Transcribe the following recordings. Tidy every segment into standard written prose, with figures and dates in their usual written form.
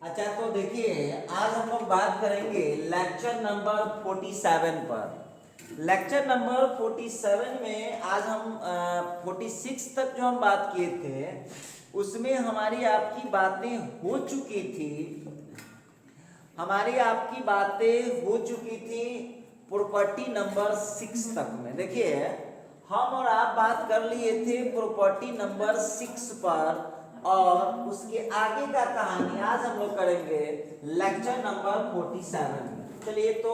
अच्छा तो देखिए, आज हम लोग बात करेंगे लेक्चर नंबर 47 पर। लेक्चर नंबर 47 में आज हम 46 तक जो हम बात किए थे उसमें हमारी आपकी बातें हो चुकी थी। हमारी आपकी बातें हो चुकी थी प्रॉपर्टी नंबर 6 तक में। देखिए, हम और आप बात कर लिए थे प्रॉपर्टी नंबर 6 पर, और उसके आगे का कहानी आज हम लोग करेंगे लेक्चर नंबर 47 में। चलिए तो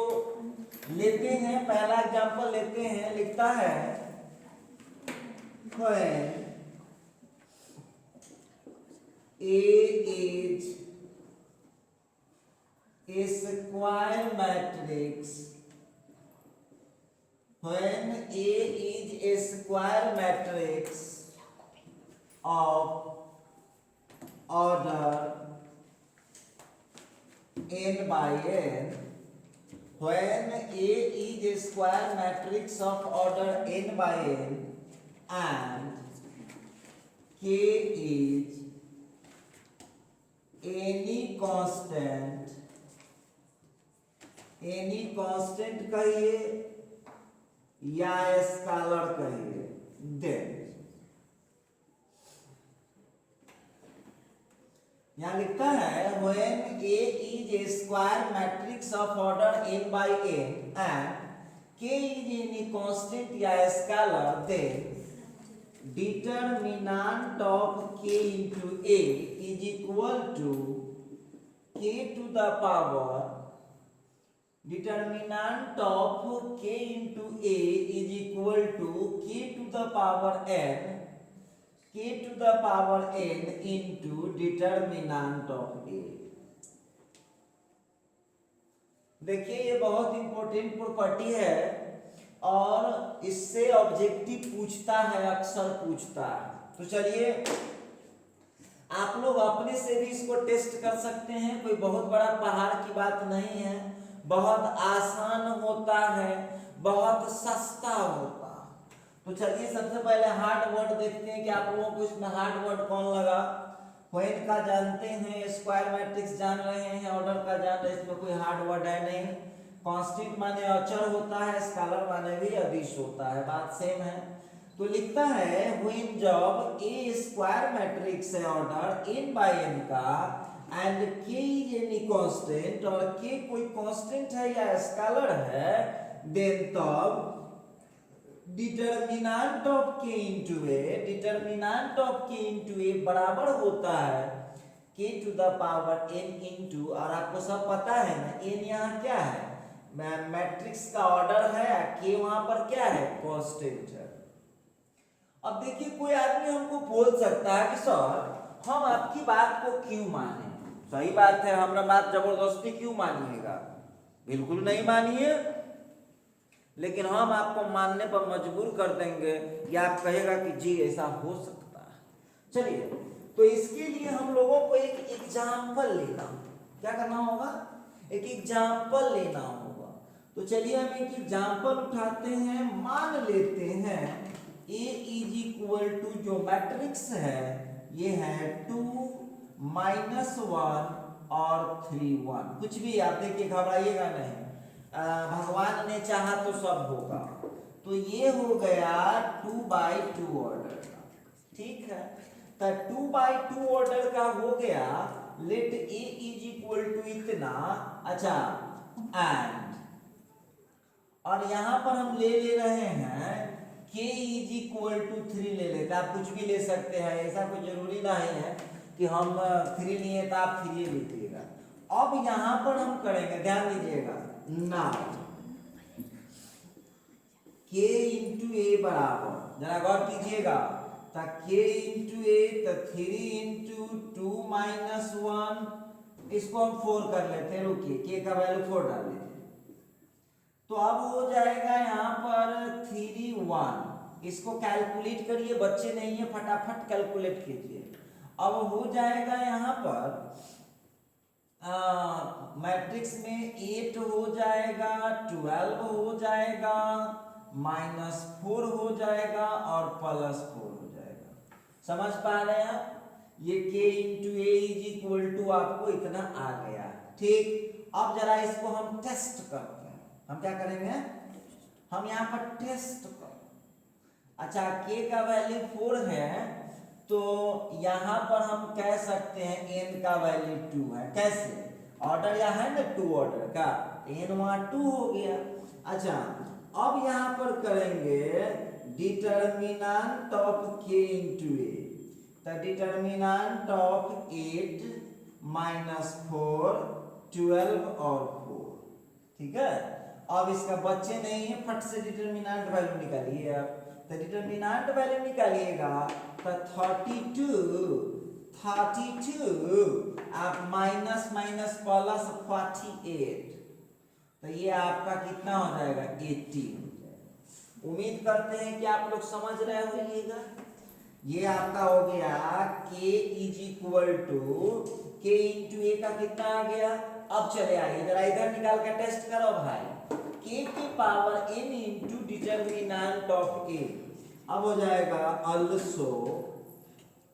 लेते हैं, पहला एग्जांपल लेते हैं। लिखता है when A is a square matrix, when A is a square matrix of order n by n, when A is a square matrix of order n by n and K is any constant कहिए या scalar कहिए, then यहां लिखता है when A is a square matrix of order n by n and K is any constant या scalar, then determinant of K into A is equal to K to the power, determinant of K into A is equal to K to the power n, K to the power n into determinant of A। देखिए, ये बहुत important property है और इससे objective पूछता है, अक्सर पूछता है। तो चलिए, आप लोग अपने से भी इसको टेस्ट कर सकते हैं। कोई बहुत बड़ा पहाड़ की बात नहीं है, बहुत आसान होता है, बहुत सस्ता होता है। तो चलिए, सबसे पहले हार्ड वर्ड देखते हैं कि आप लोगों को इसमें हार्ड वर्ड कौन लगा। व्हेन का जानते हैं, स्क्वायर मैट्रिक्स जान रहे हैं, ऑर्डर का जान रहे हैं, इसमें कोई हार्ड वर्ड है नहीं। कांस्टेंट माने अचर होता है, स्केलर माने भी अदिश होता है, बात सेम है। तो लिखता है व्हेन जब ए स्क्वायर मैट्रिक्स है ऑर्डर n बाय n का and k is any constant, और k कोई कांस्टेंट है या स्केलर है, देन तब determinant of k into a, determinant of k into a बराबर होता है k to the power n into, और आपको सब पता है ना n यहाँ क्या है, मैट्रिक्स का ऑर्डर है, k वहां पर क्या है, कांस्टेंट है। अब देखिए, कोई आदमी हमको बोल सकता है कि सर हम आपकी बात को क्यों माने। सही बात है, हमारा बात जबरदस्ती क्यों मानिएगा, बिल्कुल नहीं मानिए, लेकिन हम आपको मानने पर मजबूर कर देंगे कि आप कहेगा कि जी ऐसा हो सकता है। चलिए, तो इसके लिए हम लोगों को एक एग्जाम्पल लेना, क्या करना होगा, एक एग्जाम्पल लेना होगा। तो चलिए हम एक एग्जाम्पल उठाते हैं। मान लेते हैं A इज इक्वल टू, जो मैट्रिक्स है ये है 2 -1 और 3 1। कुछ भी आप देखिए, घबराइएगा नहीं, भगवान ने चाहा तो सब होगा। तो ये हो गया 2/2 ऑर्डर का, ठीक है। तो 2/2 ऑर्डर का हो गया। Let A is equal to इतना, अच्छा, एंड, और यहां पर हम ले रहे हैं k इज इक्वल टू 3 ले लेते। आप कुछ भी ले सकते हैं, ऐसा कोई जरूरी नहीं है कि हम 3 लिए तो आप 3 लीजिएगा। अब यहां पर हम करेंगे, ध्यान दीजिएगा ना, k इंटू ए बराबर, जरा गौर कीजिएगा, तो k इंटू ए तो 3 इंटू 2 -1, इसको हम 4 कर लेते हैं। रुकिए, k का वैल्यू 4 डाल लेते हैं। तो अब हो जाएगा यहाँ पर 3 1, इसको कैलकुलेट करिए, बच्चे नहीं है फटाफट कैलकुलेट कीजिए। अब हो जाएगा यहाँ पर मैट्रिक्स में 8 हो जाएगा, 12 हो जाएगा, -4 हो जाएगा और +4 हो जाएगा। समझ पा रहे हैं आप? ये k into A is equal to आपको इतना आ गया। ठीक, अब जरा इसको हम टेस्ट करते हैं। हम क्या करेंगे, हम यहाँ पर टेस्ट कर, अच्छा k का वैल्यू 4 है तो यहाँ पर हम कह सकते हैं n का वैल्यू 2 है। कैसे, ऑर्डर यहाँ है ना 2 ऑर्डर का, n वहाँ 2 हो गया। अच्छा अब यहाँ पर करेंगे डिटर्मिनेंट ऑफ k इंटू ए, तो डिटर्मिनेंट ऑफ 8 माइनस 4 12 और 4। ठीक है, अब इसका बच्चे नहीं है, फट से डिटर्मिनेंट वैल्यू निकालिए। आप तो डिटर्मिनेंट वैल्यू निकालिएगा तो 32 आप माइनस माइनस प्लस 48, तो ये आपका कितना हो जाएगा 80 हो जाएगा। उम्मीद करते हैं कि आप लोग समझ रहे होइएगा। ये आपका हो गया k is equal to k into A का कितना आ गया। अब चले आइए जरा इधर निकाल के टेस्ट करो भाई, k की power n into determinant of a, अब हो जाएगा also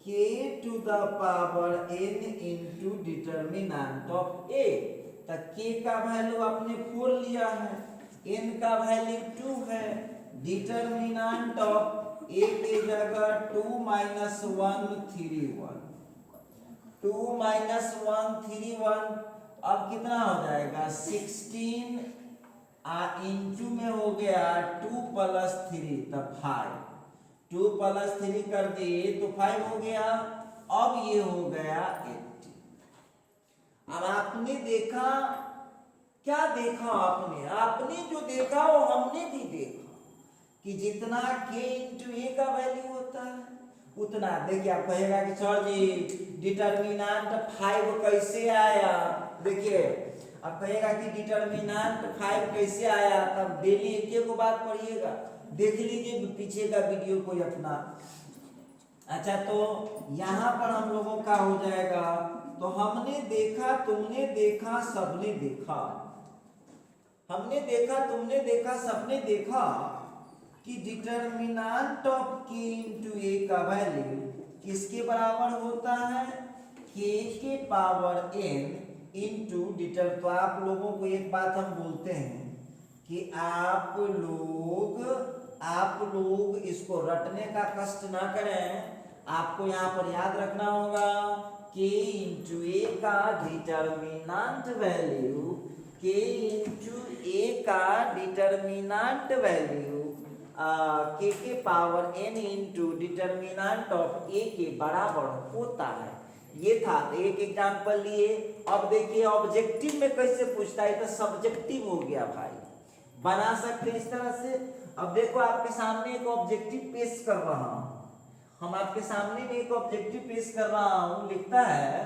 k to the power n into determinant of a। तो k का वैल्यू आपने 4 लिया है, n का वैल्यू 2 है, डिटर्मिनेंट ऑफ a की जगह 2 माइनस 1 3 1, 2 माइनस 1 3 1, अब कितना हो जाएगा 16 इंटू में हो गया 2 प्लस 3 तो 5, 2 प्लस 3 कर दिए तो 5 हो गया। अब ये हो गया 80। अब आपने देखा, क्या देखा आपने, आपने जो देखा वो हमने भी देखा कि जितना k इंटू ए का वैल्यू होता है उतना, देखिए आप कहेगा कि सर जी डिटर्मिनेंट 5 कैसे आया, देखिए अब कहेगा कि डिटर्मिनेंट 5 कैसे आया, तब डेली एक बात पढ़िएगा, देख लीजिए पीछे का वीडियो कोई अपना। अच्छा तो यहाँ पर हम लोगों का हो जाएगा, तो हमने देखा, तुमने देखा, सबने देखा, हमने देखा, तुमने देखा, सबने देखा कि determinant of k into A का वैल्यू किसके बराबर होता है, k के पावर n इंटू डिटर। तो आप लोगों को एक बात हम बोलते हैं कि आप लोग इसको रटने का कष्ट ना करें, आपको यहाँ पर याद रखना होगा k इंटू ए का determinant value, k into A का डिटर्मिनेंट वैल्यू k के power n into determinant of a के बराबर होता है। ये था एक एग्जांपल लिए। अब देखिए ऑब्जेक्टिव में कैसे पूछता है, तो सब्जेक्टिव हो गया भाई, बना सकते इस तरह से। अब देखो आपके सामने एक ऑब्जेक्टिव पेश कर रहा हूं, हम आपके सामने में एक ऑब्जेक्टिव पेश कर रहा हूं, लिखता है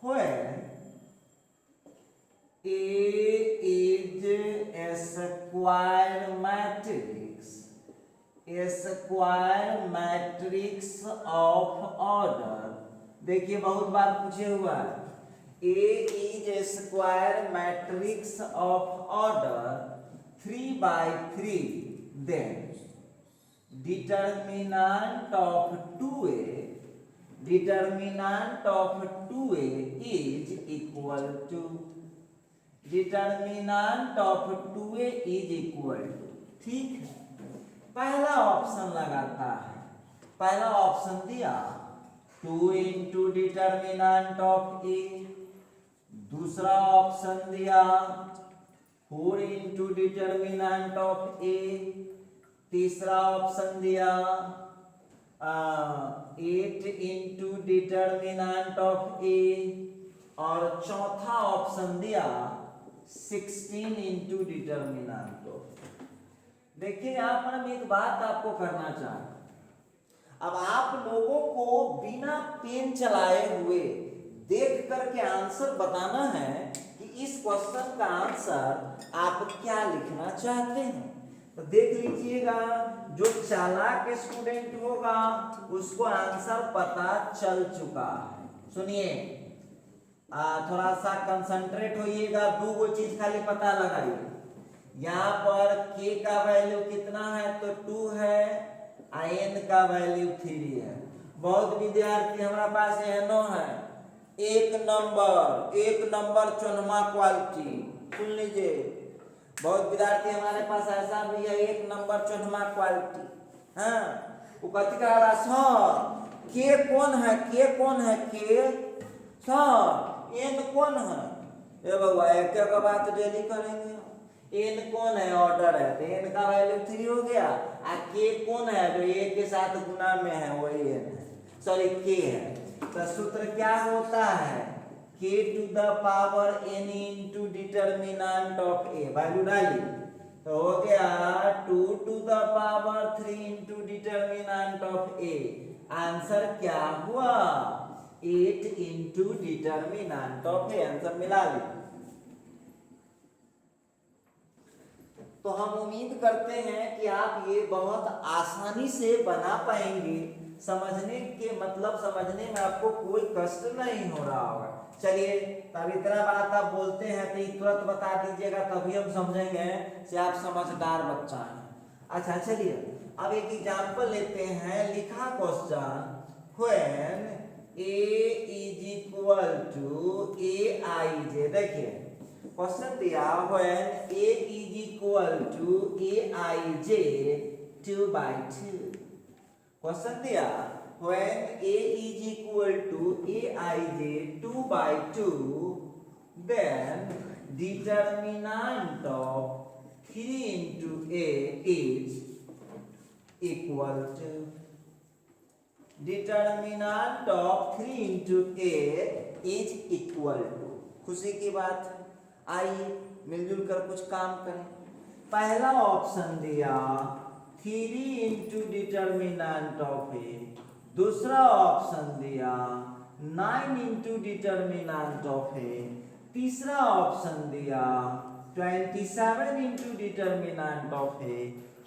when A is a square matrix of order। देखिए बहुत बार पूछे हुआ है, A is a square matrix of order 3 by 3, then determinant of 2A is equal to, determinant of 2a is equal to, ठीक है, पहला ऑप्शन लगाता है, पहला ऑप्शन दिया 2 इंटू डिटर्मिनेंट ऑफ a, दूसरा ऑप्शन दिया 4 इंटू डिटर्मिनेंट ऑफ a, तीसरा ऑप्शन दिया 8 इंटू डिटर्मिनेंट ऑफ a, और चौथा ऑप्शन दिया 16 इंटू डिटर्मिनेंट ऑफ। देखिए यहाँ पर हम एक बात आपको करना चाहते, अब आप लोगों को बिना पेन चलाए हुए देख करके आंसर बताना है कि इस क्वेश्चन का आंसर आप क्या लिखना चाहते हैं। तो देख लीजिएगा, जो चालाक स्टूडेंट होगा उसको आंसर पता चल चुका है। सुनिए, थोड़ा सा कंसंट्रेट होइएगा, दो वो चीज खाली पता लगाइए। यहाँ पर k का वैल्यू कितना है, तो 2 है, n का वैल्यू 3 है। बहुत विद्यार्थी हमारा पास एहनो है एक नंबर चौनमा क्वालिटी। सुन लीजिए, बहुत विद्यार्थी हमारे पास ऐसा भी है एक नंबर चौनमा क्वालिटी। हाँ, वो कथी कह रहा सर के कौन है के सर एन कौन है। ए बाबा एक बात डेली करेंगे। एन कौन है ऑर्डर है तो एन का वैल्यू 3 हो गया। आ के कौन है जो ए के साथ गुना में है वही एन है, सॉरी के है। तो सूत्र क्या होता है k to the power n into determinant of a। Value डाली तो हो गया 2 to the power 3 into determinant of a। Answer क्या हुआ 8 into determinant of a। Answer मिला ली। तो हम उम्मीद करते हैं कि आप ये बहुत आसानी से बना पाएंगे। समझने के मतलब समझने में आपको कोई कष्ट नहीं हो रहा होगा। चलिए, तब इतना बात आप बोलते हैं तो तुरंत बता दीजिएगा, तभी हम समझेंगे कि आप समझदार बच्चा हैं। अच्छा चलिए, अब एक एग्जांपल लेते हैं। लिखा question when a is equal to aij। देखिए क्वेश्चन दिया when a is equal to aij 2/2। Question दिया when a is equal to aij 2/2, then determinant of 3 into a is equal to determinant of 3 into a is equal to। खुशी की बात है, आइए मिलजुल कर कुछ काम करें। पहला ऑप्शन दिया 3 इंटू डिटर्मिनेंट ऑफ ए, दूसरा ऑप्शन दिया 9 इंटू डिटर्मिनेंट ऑफ ए, तीसरा ऑप्शन दिया 27 इंटू डिटर्मिनेंट ऑफ ए,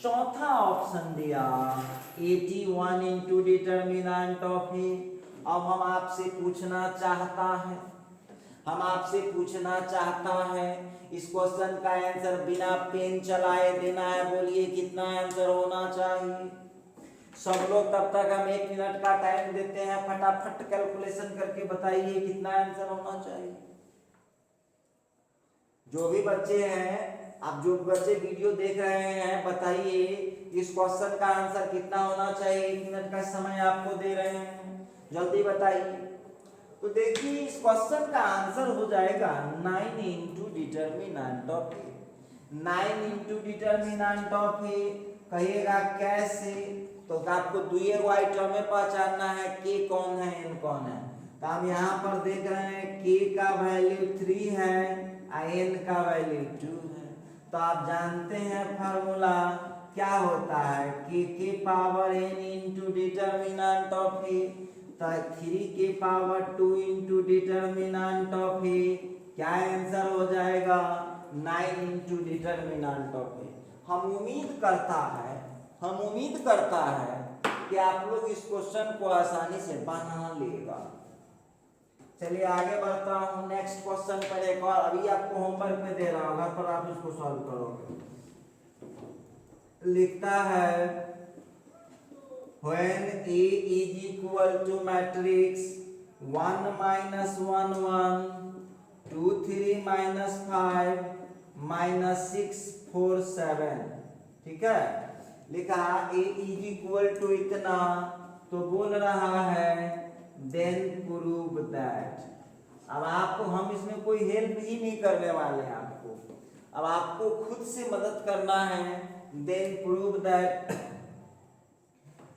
चौथा ऑप्शन दिया 81 इंटू डिटर्मिनेंट ऑफ ए। अब हम आपसे पूछना चाहता है इस क्वेश्चन का आंसर बिना पेन चलाए देना है। बोलिए कितना आंसर होना चाहिए। सब लोग तब तक हम 1 मिनट का टाइम देते हैं, फटाफट कैलकुलेशन करके बताइए कितना आंसर होना चाहिए। जो भी बच्चे हैं, आप जो बच्चे वीडियो देख रहे हैं, बताइए इस क्वेश्चन का आंसर कितना होना चाहिए। 1 मिनट का समय आपको दे रहे हैं, जल्दी बताइए। तो देखिए इस क्वेश्चन का आंसर हो जाएगा 9 into determinant of A. 9 into determinant of A कहिएगा कैसे, तो आपको दुई आइटम में पहचानना है के कौन है एन कौन है। तो हम यहाँ पर देख रहे हैं के का वैल्यू 3 है और एन का वैल्यू 2 है। तो आप जानते हैं फार्मूला क्या होता है के power n into determinant of A. तो 3 के power 2 into determinant of A, क्या आंसर हो जाएगा 9 इंटू डिटर्मिनेंट ऑफ ए। हम उम्मीद करता है कि आप लोग इस क्वेश्चन को आसानी से बना लेगा। चलिए आगे बढ़ता हूँ नेक्स्ट क्वेश्चन पर। एक और अभी आपको होमवर्क में दे रहा हूँ, घर पर आप इसको सॉल्व करोगे। लिखता है when a is equal to matrix 1 minus 1 1 2 3 minus 5 minus 6 4 7, ठीक है। लिखा a is equal to इतना, तो बोल रहा है then prove that। अब आपको हम इसमें कोई हेल्प ही नहीं करने वाले हैं आपको, अब आपको खुद से मदद करना है। then prove that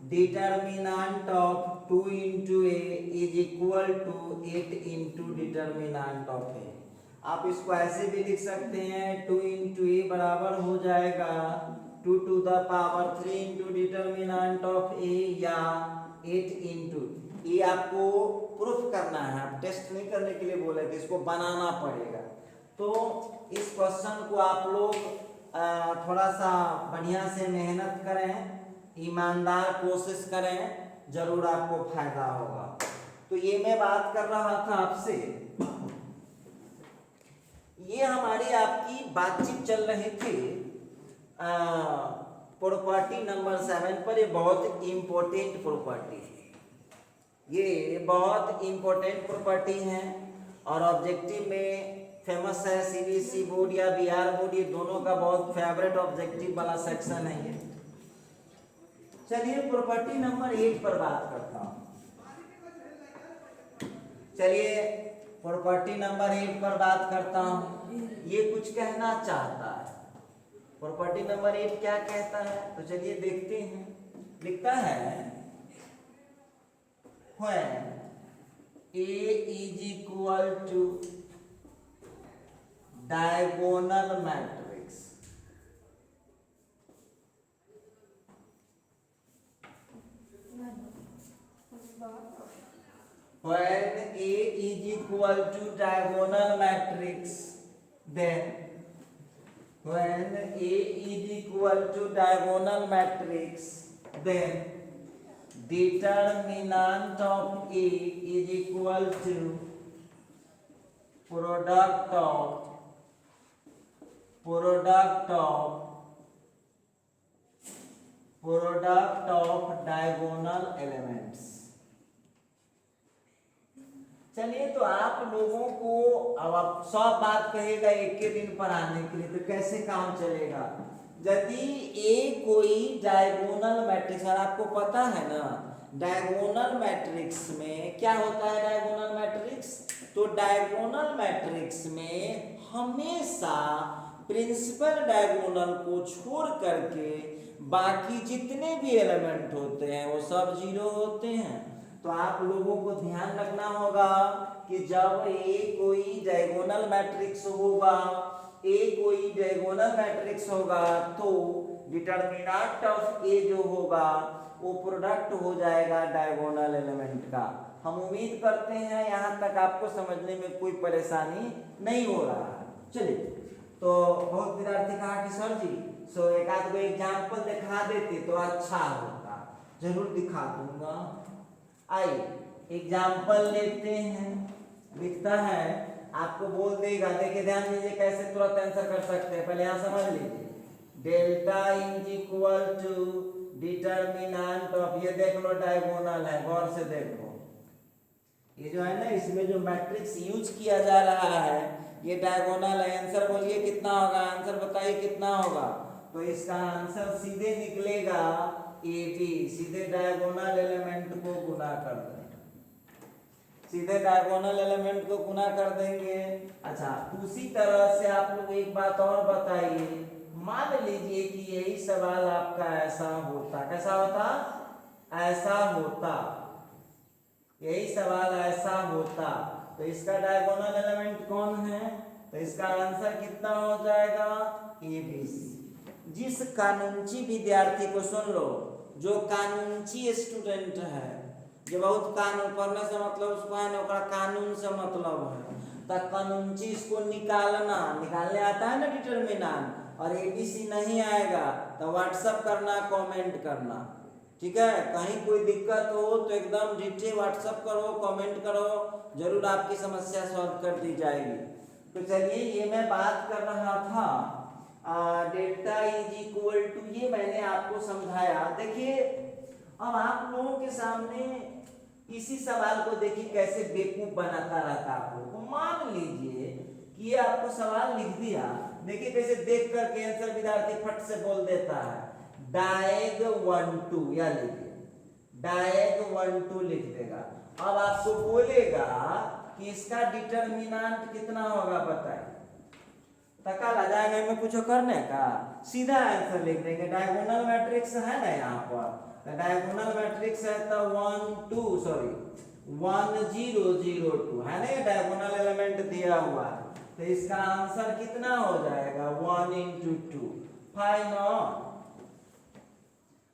determinant of 2 into a is equal to 8 into determinant of a। आप इसको ऐसे भी लिख सकते हैं 2 into a बराबर हो जाएगा 2 to the power 3 into determinant of a या 8 into। ये आपको प्रूफ करना है, आप टेस्ट नहीं करने के लिए बोले थे, इसको बनाना पड़ेगा। तो इस क्वेश्चन को आप लोग थोड़ा सा बढ़िया से मेहनत करें, ईमानदार कोशिश करें, जरूर आपको फायदा होगा। तो ये मैं बात कर रहा था आपसे, ये हमारी आपकी बातचीत चल रही थी प्रॉपर्टी नंबर 7 पर। ये बहुत इंपॉर्टेंट प्रॉपर्टी है, ये बहुत इंपॉर्टेंट प्रॉपर्टी है और ऑब्जेक्टिव में फेमस है। सीबीएसई बोर्ड या बिहार बोर्ड, ये दोनों का बहुत फेवरेट ऑब्जेक्टिव वाला सेक्शन है ये। चलिए प्रॉपर्टी नंबर 8 पर बात करता हूँ। चलिए प्रॉपर्टी नंबर 8 पर बात करता हूँ। ये कुछ कहना चाहता है। प्रॉपर्टी नंबर 8 क्या कहता है, तो चलिए देखते हैं। लिखता है when A is equal to diagonal matrix, when A is equal to diagonal matrix, then when A is equal to diagonal matrix, then determinant of A is equal to product of diagonal elements। चलिए तो आप लोगों को अब आप सब बात कहेगा एक के दिन पढ़ाने के लिए, तो कैसे काम चलेगा। यदि ए कोई डायगोनल मैट्रिक्स, और आपको पता है ना डायगोनल मैट्रिक्स में क्या होता है। डायगोनल मैट्रिक्स, तो डायगोनल मैट्रिक्स में हमेशा प्रिंसिपल डायगोनल को छोड़ करके बाकी जितने भी एलिमेंट होते हैं वो सब जीरो होते हैं। तो आप लोगों को ध्यान रखना होगा कि जब ए कोई डायगोनल मैट्रिक्स होगा, ए कोई डायगोनल मैट्रिक्स होगा, तो डिटरमिनेंट ऑफ ए जो होगा वो प्रोडक्ट हो जाएगा डायगोनल एलिमेंट का। हम उम्मीद करते हैं यहाँ तक आपको समझने में कोई परेशानी नहीं हो रहा है। चलिए, तो बहुत विद्यार्थी कहा कि सर जी एक आध को एग्जाम्पल दिखा देते तो अच्छा होता। जरूर दिखा दूंगा। आइए एग्जाम्पल लेते हैं। लिखता है, आपको बोल देगा, देखिए ध्यान दीजिए कैसे तुरंत आंसर कर सकते हैं। पहले यहाँ समझ लीजिए, delta is equal to determinant of, ये देख लो डायगोनल है, गौर से देखो। ये जो है ना, इसमें जो मैट्रिक्स यूज किया जा रहा है ये डायगोनल है। आंसर बोलिए कितना होगा, आंसर बताइए कितना होगा। तो इसका आंसर सीधे निकलेगा ए बी। सीधे डायगोनल एलिमेंट को गुना कर देंगे, सीधे डायगोनल एलिमेंट को गुना कर देंगे। अच्छा, उसी तरह से आप लोग एक बात और बताइए। मान लीजिए कि यही सवाल आपका ऐसा होता, कैसा होता, ऐसा होता, यही सवाल ऐसा होता, तो इसका डायगोनल एलिमेंट कौन है, तो इसका आंसर कितना हो जाएगा, ए बी सी। जिस कानूनची विद्यार्थी को, सुन लो, जो कानूनची स्टूडेंट है, जो बहुत कानून पढ़ने से मतलब उसको है ना, कानून से मतलब है, तो कानूनची इसको निकालने आता है ना डिटरमिनेंट, और एबीसी नहीं आएगा तो व्हाट्सएप करना, कमेंट करना, ठीक है। कहीं कोई दिक्कत हो तो एकदम डिटे व्हाट्सएप करो, कमेंट करो, जरूर आपकी समस्या सॉल्व कर दी जाएगी। तो चलिए, ये मैं बात कर रहा था डेल्टा इज इक्वल टू, ये मैंने आपको समझाया। देखिए अब आप लोगों के सामने इसी सवाल को देखिए कैसे बेवकूफ बनाता रहता है आप लोगों को। मान लीजिए कि ये आपको सवाल लिख दिया, देखिए कैसे देख करके आंसर विद्यार्थी फट से बोल देता है, डायग 1 2, या लिखिए डायग 1 2 लिख देगा। अब आपको बोलेगा कि इसका डिटरमिनेंट कितना होगा बताइए, तका ला जाएगा में कुछ करने का, सीधा आंसर लिख देंगे। डायगोनल मैट्रिक्स है ना यहाँ पर, डायगोनल मैट्रिक्स है तो 1 2 सॉरी 1 0 0 2 है ना, ये डायगोनल एलिमेंट दिया हुआ है, तो इसका आंसर कितना हो जाएगा 1 into 2। फाइनल।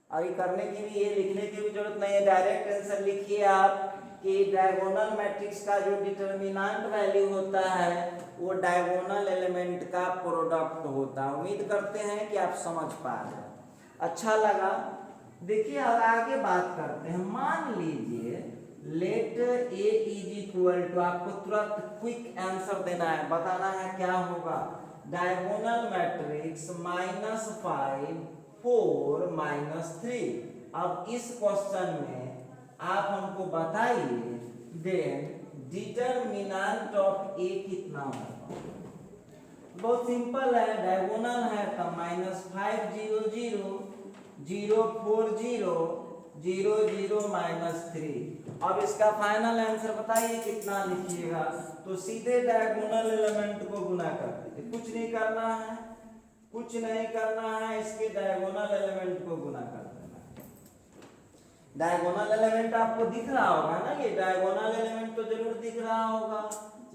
अभी करने की भी, ये लिखने की भी जरूरत नहीं है, डायरेक्ट आंसर लिखिए आप कि डायगोनल मैट्रिक्स का जो डिटरमिनेंट वैल्यू होता है वो डायगोनल एलिमेंट का प्रोडक्ट होता है। उम्मीद करते हैं कि आप समझ पा रहे हैं। अच्छा लगा। देखिए अब आगे बात करते हैं। मान लीजिए let a is equal to, आपको तुरंत क्विक आंसर देना है, बताना है क्या होगा, डायगोनल मैट्रिक्स -5 4 -3। अब इस क्वेश्चन में आप हमको बताइए, देन डिटरमिनेंट ऑफ ए कितना होगा। बहुत सिंपल है, डायगोनल है तो -5 0 0 0 4 0 0 0 -3। अब इसका फाइनल आंसर बताइए कितना लिखिएगा। तो सीधे डायगोनल एलिमेंट को गुना कर दीजिए, कुछ नहीं करना है, कुछ नहीं करना है, इसके डायगोनल एलिमेंट को गुना कर देना। डायगोनल एलिमेंट आपको दिख रहा होगा ना, ये डायगोनल एलिमेंट तो जरूर दिख रहा होगा,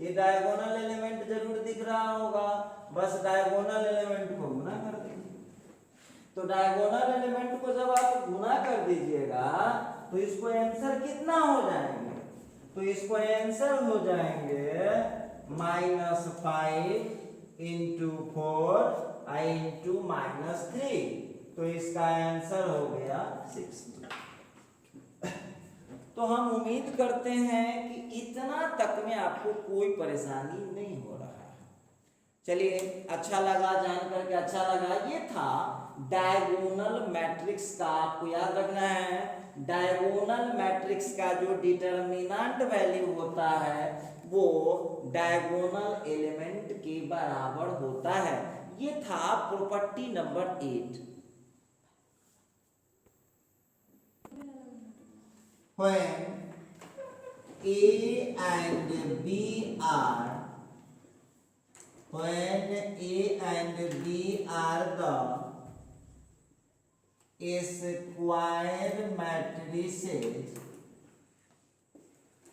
ये डायगोनल एलिमेंट जरूर दिख रहा होगा, बस डायगोनल एलिमेंट को गुना कर दीजिए। तो डायगोनल एलिमेंट को जब आप गुना कर दीजिएगा तो इसको आंसर कितना हो जाएंगे, तो इसको आंसर हो जाएंगे -5 × 4 × -3। तो इसका आंसर हो गया 60। तो हम उम्मीद करते हैं कि इतना तक में आपको कोई परेशानी नहीं हो रहा है। चलिए, अच्छा लगा जानकर के, अच्छा लगा। ये था डायगोनल मैट्रिक्स का, आपको याद रखना है डायगोनल मैट्रिक्स का जो डिटरमिनेंट वैल्यू होता है वो डायगोनल एलिमेंट के बराबर होता है। ये था property number 8। When A and B are the square matrices,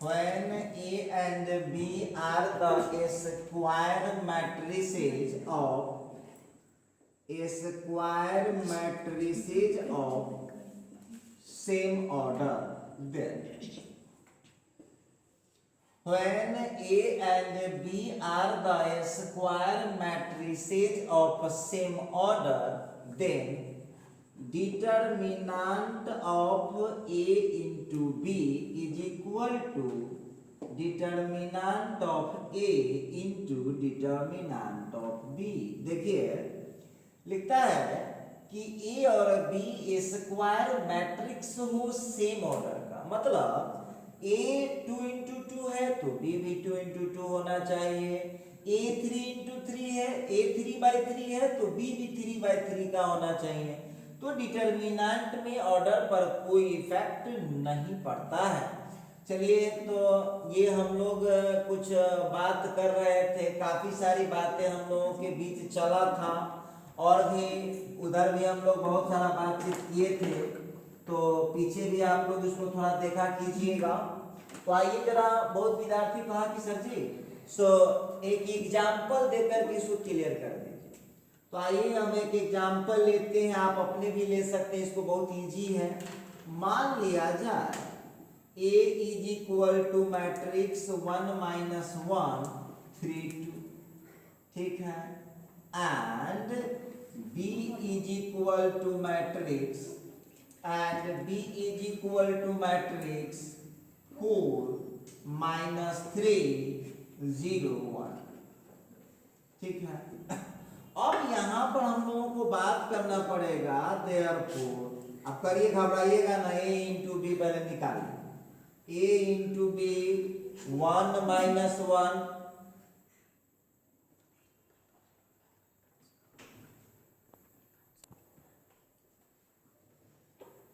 when A and B are the square matrices of same order, then when A and B are the square matrices of same order, then determinant of A into B is equal to determinant of A into determinant of B। देखिए लिखता है कि ए और B square matrix हो same order का, मतलब A 2 × 2 है तो B भी 2 × 2 होना चाहिए, A 3 × 3 है, A 3/3 है तो B भी 3/3 का होना चाहिए। तो डिटरमिनेंट में ऑर्डर पर कोई इफेक्ट नहीं पड़ता है। चलिए, तो ये हम लोग कुछ बात कर रहे थे, काफ़ी सारी बातें हम लोगों के बीच चला था, और भी उधर भी हम लोग बहुत सारा बातचीत किए थे, तो पीछे भी आप लोग इसको थोड़ा देखा कीजिएगा। तो आइए जरा, बहुत विद्यार्थी कहा कि सर जी एक एग्जाम्पल देकर के इसको क्लियर कर दीजिए। तो आइए हम एक एग्जाम्पल लेते हैं, आप अपने भी ले सकते हैं, इसको बहुत इजी है। मान लिया जाए A is equal to matrix 1 - 1 3 2, ठीक है, and B is equal to matrix 4 - 3 0 1, ठीक है। अब यहाँ पर हम लोगों को बात करना पड़ेगा, देयरफॉर अब करिए, घबराइएगा ना, A × B पहले निकालिए। A × B 1 - 1,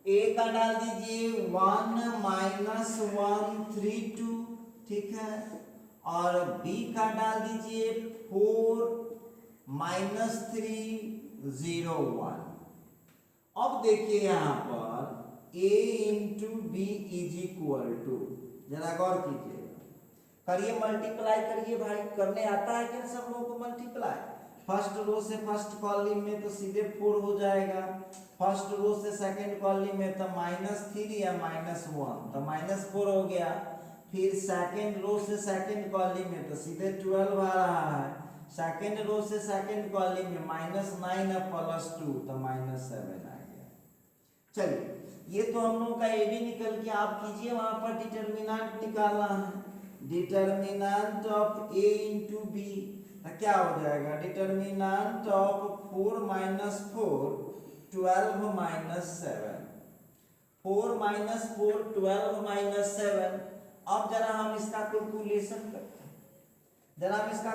A का डाल दीजिए 1 - 1 3 2, ठीक है, और B का डाल दीजिए 4 - 3 0 1। अब देखिए यहाँ पर A × B is equal to, जरा गौर कीजिए, करिए मल्टीप्लाई करिए भाई, करने आता है क्या सब लोगों को मल्टीप्लाई? फर्स्ट रो से फर्स्ट कॉलम में तो सीधे 4 हो जाएगा, फर्स्ट रो से सेकंड कॉलम में तो -3 या -1 तो -4 हो गया, फिर सेकंड रो से सेकंड कॉलम में तो सीधे 12 आ रहा है, सेकंड रो से सेकंड कॉलम में -9 या +2 तो -7 आ गया। चलिए, ये तो हम लोग का ए भी निकल गया। आप कीजिए, वहां पर डिटरमिनेंट निकालना है, डिटरमिनेंट ऑफ A × B क्या हो जाएगा, डिटरमिनेंट ऑफ 4 - 4 12 - 7, 4 माइनस 4 12 माइनस 7। अब जरा हम इसका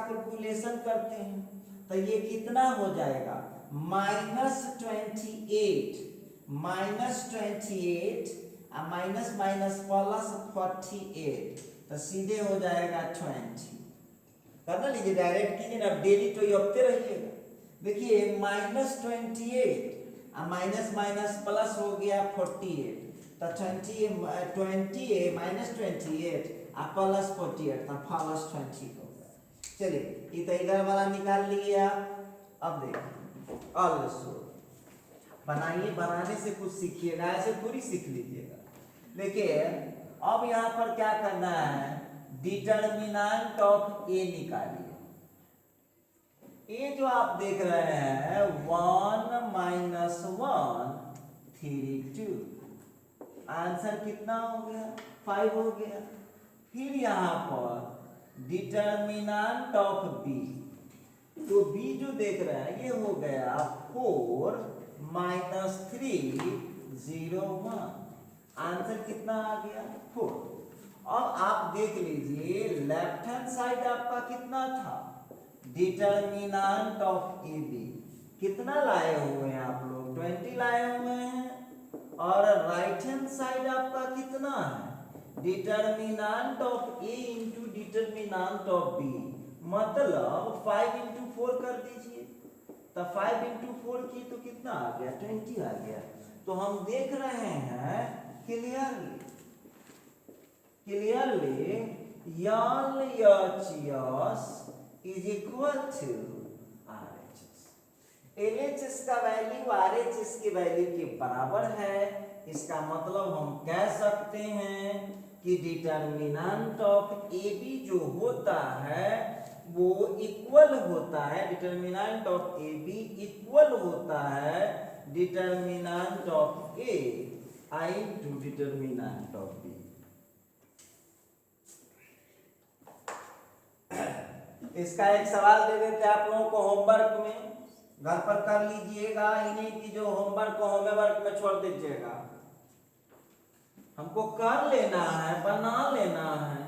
कैलकुलेशन करते हैं, तो ये कितना हो जाएगा, -28 माइनस माइनस प्लस 48, तो सीधे हो जाएगा 20। करना लीजिए, डायरेक्ट कीजिए ना, डेली तो यपते रहिएगा। देखिए -28 माइनस माइनस प्लस हो गया 48, तो 20 माइनस 28 प्लस 48, तो प्लस 20 हो गया। चलिए ये तो इधर वाला निकाल लिए आप। अब देखिए ऑल्सो बनाइए, बनाने से कुछ सीखिएगा, ऐसे थोड़ी सीख लीजिएगा। देखिए अब यहाँ पर क्या करना है, डिटर्मिनेंट ऑफ ए निकालिए। ये जो आप देख रहे हैं 1 माइनस 1 3 2, आंसर कितना हो गया, 5 हो गया। फिर यहाँ पर डिटर्मिनेंट ऑफ बी, तो बी जो देख रहे हैं ये हो गया 4 माइनस 3 0 1, आंसर कितना आ गया 4। अब आप देख लीजिए लेफ्ट हैंड साइड आपका कितना था, डिटर्मिनेंट ऑफ ए बी कितना लाए हुए हैं आप लोग, 20 लाए हुए हैं। और राइट हैंड साइड आपका कितना है, determinant of A into determinant of b, मतलब 5 इंटू 4 कर दीजिए, तो 5 इंटू 4 की तो कितना आ गया, 20 आ गया। तो हम देख रहे हैं clearly LHS is equal to RHS। LHS का वैल्यू RHS की वैल्यू के बराबर है। इसका मतलब हम कह सकते हैं कि डिटर्मिनेंट ऑफ AB जो होता है वो इक्वल होता है, डिटर्मिनेंट ऑफ AB इक्वल होता है determinant of A into determinant of B। इसका एक सवाल दे देते हैं आप लोगों को होमवर्क में, घर पर कर लीजिएगा, इन्हीं की जो होमवर्क को होमवर्क में छोड़ दीजिएगा, हमको कर लेना है, बना लेना है।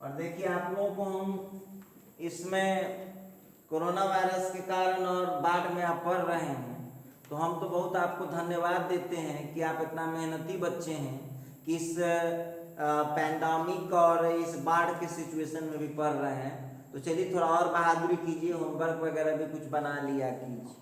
और देखिए आप लोगों को हम इसमें कोरोना वायरस के कारण और बाढ़ में आप पढ़ रहे हैं, तो हम तो बहुत आपको धन्यवाद देते हैं कि आप इतना मेहनती बच्चे हैं कि इस पैंडेमिक और इस बाढ़ के सिचुएशन में भी पढ़ रहे हैं। तो चलिए थोड़ा और बहादुरी कीजिए, होमवर्क वगैरह भी कुछ बना लिया कीजिए।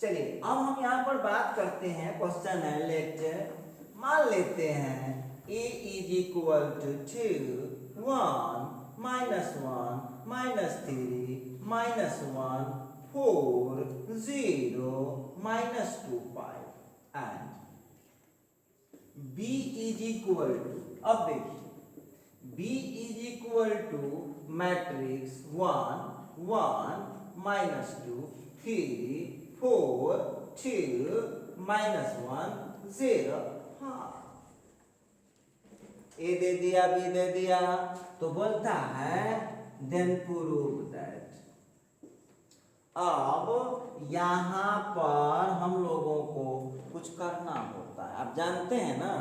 चलिए अब हम यहाँ पर बात करते हैं, क्वेश्चन है लेक्चर, मान लेते हैं a is equal to 2 1 minus 1 minus 3 minus 1 4 0 minus 2 5 and b is equal to, अब देखिए b is equal to matrix 1 1 minus 2 3 4 2 minus 1 0। हाँ ए दे दिया, बी दे दिया, तो बोलता है देन प्रूव दैट। अब यहाँ पर हम लोगों को कुछ करना होता है, आप जानते हैं ना,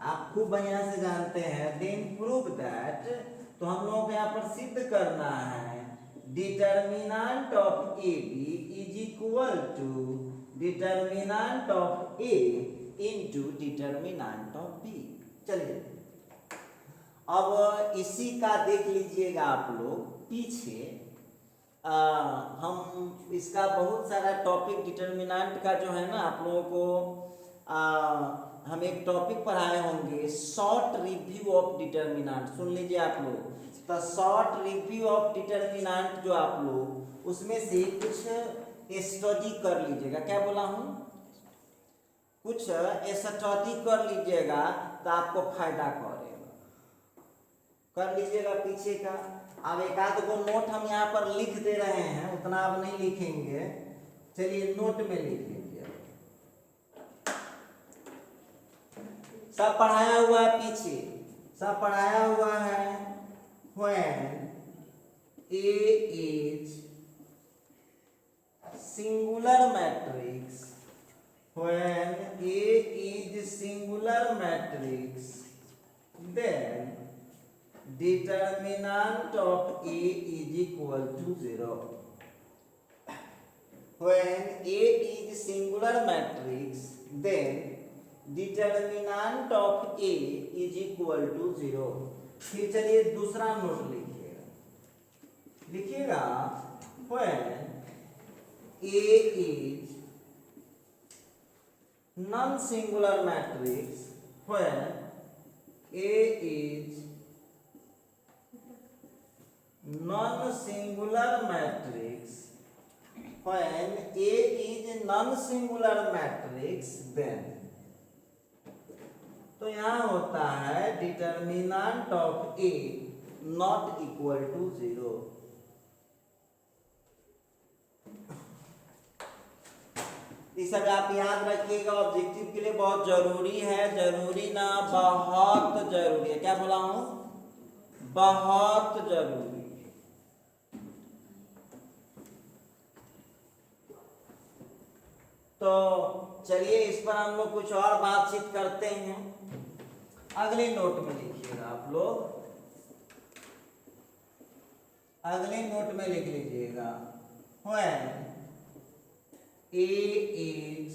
आप खूब बढ़िया से जानते हैं। देन प्रूव दैट, तो हम लोगों को यहाँ पर सिद्ध करना है determinant of a b is equal to determinant of A into determinant of b. चलिए अब इसी का देख लीजिएगा आप लोग पीछे, हम इसका बहुत सारा टॉपिक डिटर्मिनेंट का जो है ना आप लोगों को हम एक टॉपिक पढ़ाए होंगे, शॉर्ट रिव्यू ऑफ डिटर्मिनेंट, सुन लीजिए आप लोग। तो शॉर्ट रिव्यू ऑफ डिटर्मिनेंट जो आप लोग उसमें से कुछ स्टडी कर लीजिएगा, क्या बोला हूँ, कुछ स्टडी कर लीजिएगा तो आपको फायदा करेगा, कर लीजिएगा पीछे का। अब एक आध को नोट हम यहाँ पर लिख दे रहे हैं, उतना अब नहीं लिखेंगे, चलिए नोट में लिख लीजिए, सब पढ़ाया हुआ है पीछे, सब पढ़ाया हुआ है। When A is singular matrix when A is singular matrix, then determinant of A is equal to 0. When A is singular matrix, then determinant of A is equal to 0. फिर चलिए दूसरा नोट लिखिएगा when A is non-singular matrix, when A is non-singular matrix, when A is non-singular matrix, then तो यहाँ होता है determinant of a not equal to 0। इस सब आप याद रखिएगा, ऑब्जेक्टिव के लिए बहुत जरूरी है। जरूरी ना, बहुत जरूरी है। क्या बोला हूं? बहुत जरूरी। तो चलिए इस पर हम लोग कुछ और बातचीत करते हैं। अगले नोट में लिखिएगा आप लोग, अगले नोट में लिख लीजिएगा when A is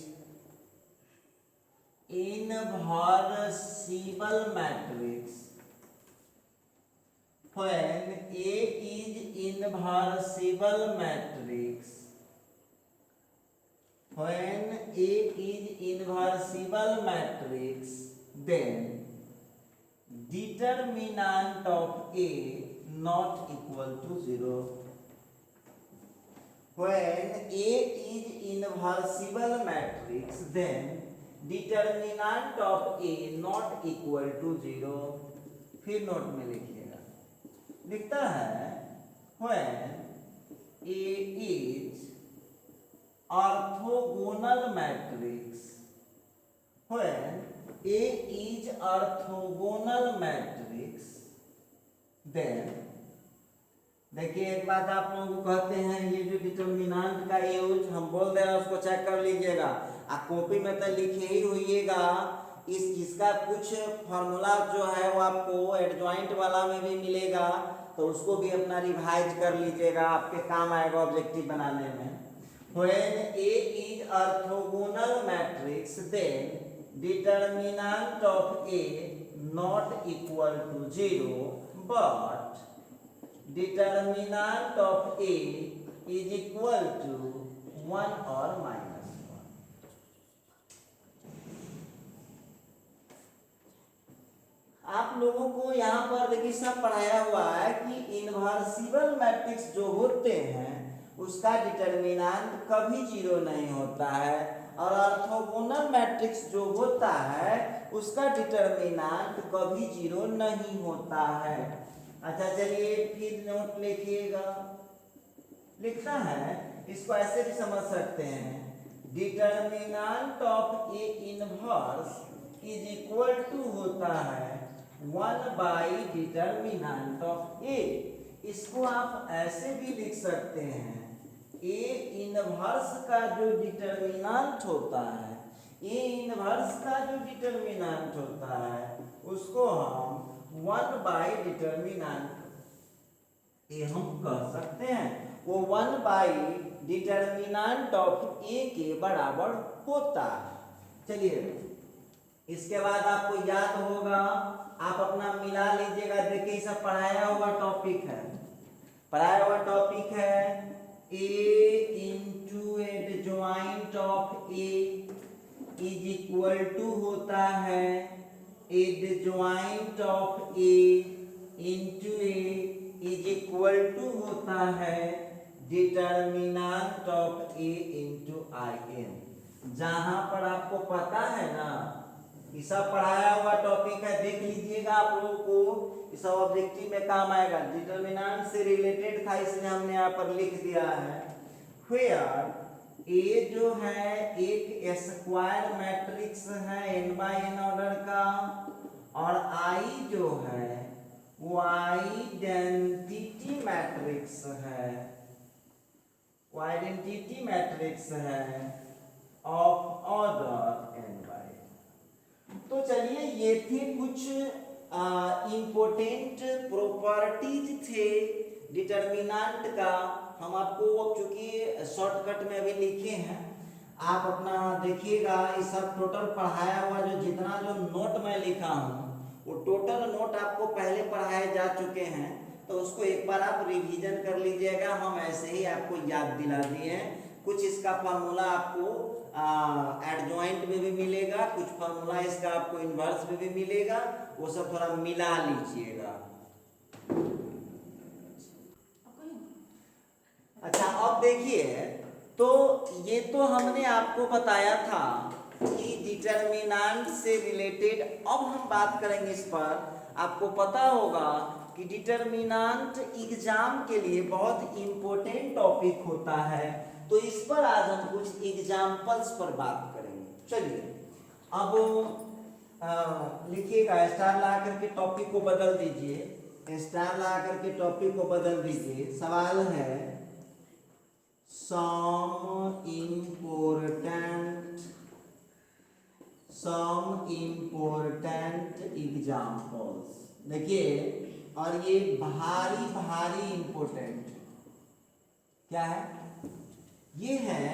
inversible matrix, when A is inversible matrix, when A is inversible matrix, then determinant of A not equal to 0. When A is inversible matrix, then determinant of A not equal to 0. फिर note में लिखिएगा, लिखता है when A is orthogonal matrix, when A is orthogonal matrix, then देखिए एक बात आप लोगों को कहते हैं, ये जो डिटर्मिनेंट का यूज हम बोल दे रहे हैं उसको चेक कर लीजिएगा। आप कॉपी में तो लिखे ही होइएगा, इसका कुछ फार्मूला जो है वो आपको एडजॉइंट वाला में भी मिलेगा, तो उसको भी अपना रिवाइज कर लीजिएगा, आपके काम आएगा ऑब्जेक्टिव बनाने में। When A is orthogonal matrix, then determinant of A not equal to 0, but determinant of A is equal to 1 or minus 1. आप लोगों को यहाँ पर देखिए सब पढ़ाया हुआ है कि इनवर्सिबल मैट्रिक्स जो होते हैं उसका डिटर्मिनेंट कभी 0 नहीं होता है, और ऑर्थोगोनल मैट्रिक्स जो होता है उसका डिटर्मिनेंट कभी 0 नहीं होता है। अच्छा चलिए फिर नोट लिखिएगा, लिखता है, इसको ऐसे भी समझ सकते हैं, determinant of a inverse is equal to होता है 1 बाई डिटर्मिनेंट ऑफ ए। इसको आप ऐसे भी लिख सकते हैं, ए इनवर्स का जो डिटर्मिनेंट होता है, ए इनवर्स का जो डिटर्मिनेंट होता है उसको हम 1 बाई डिटर्मिनेंट ए हम कह सकते हैं, वो 1 बाई डिटर्मिनेंट ऑफ ए के बराबर होता है। चलिए इसके बाद आपको याद होगा, आप अपना मिला लीजिएगा। देखिए सब पढ़ाया हुआ टॉपिक है, पढ़ाया हुआ टॉपिक है A into adjoint of A is equal to होता है adjoint of A into A is equal to होता है determinant of A into I n. जहां पर आपको पता है ना, ये सब पढ़ाया हुआ टॉपिक है, देख लीजिएगा आप लोगों को, ये सब ऑब्जेक्टिव में काम आएगा। डिटर्मिनेंट से रिलेटेड था इसलिए हमने यहाँ पर लिख दिया है। फिर ए जो है एक स्क्वायर मैट्रिक्स है n बाई n ऑर्डर का, और आई जो है वो आइडेंटिटी मैट्रिक्स है, वो आइडेंटिटी मैट्रिक्स है। Of order n by n। तो चलिए ये थे कुछ इंपॉर्टेंट प्रॉपर्टीज थे डिटर्मिनेंट का। हम आपको चूंकि शॉर्टकट में अभी लिखे हैं, आप अपना देखिएगा। ये सब टोटल पढ़ाया हुआ जो जितना जो नोट मैं लिखा हूँ वो टोटल नोट आपको पहले पढ़ाए जा चुके हैं, तो उसको एक बार आप रिवीजन कर लीजिएगा। हम ऐसे ही आपको याद दिला दिए हैं। कुछ इसका फार्मूला आपको एडजॉइंट में भी मिलेगा, कुछ फार्मूला इसका आपको इन्वर्स में भी मिलेगा, वो सब थोड़ा मिला लीजिएगा। अच्छा, अब देखिए, तो ये तो हमने आपको बताया था कि डिटर्मिनेंट से रिलेटेड। अब हम बात करेंगे इस पर। आपको पता होगा कि डिटर्मिनेंट एग्जाम के लिए बहुत इंपॉर्टेंट टॉपिक होता है, तो इस पर आज हम कुछ एग्जाम्पल्स पर बात करेंगे। चलिए अब लिखिएगा, स्टार ला करके टॉपिक को बदल दीजिए। स्टार ला करके टॉपिक को बदल दीजिए। सवाल है some important examples। देखिए, और ये भारी भारी इंपोर्टेंट क्या है? ये है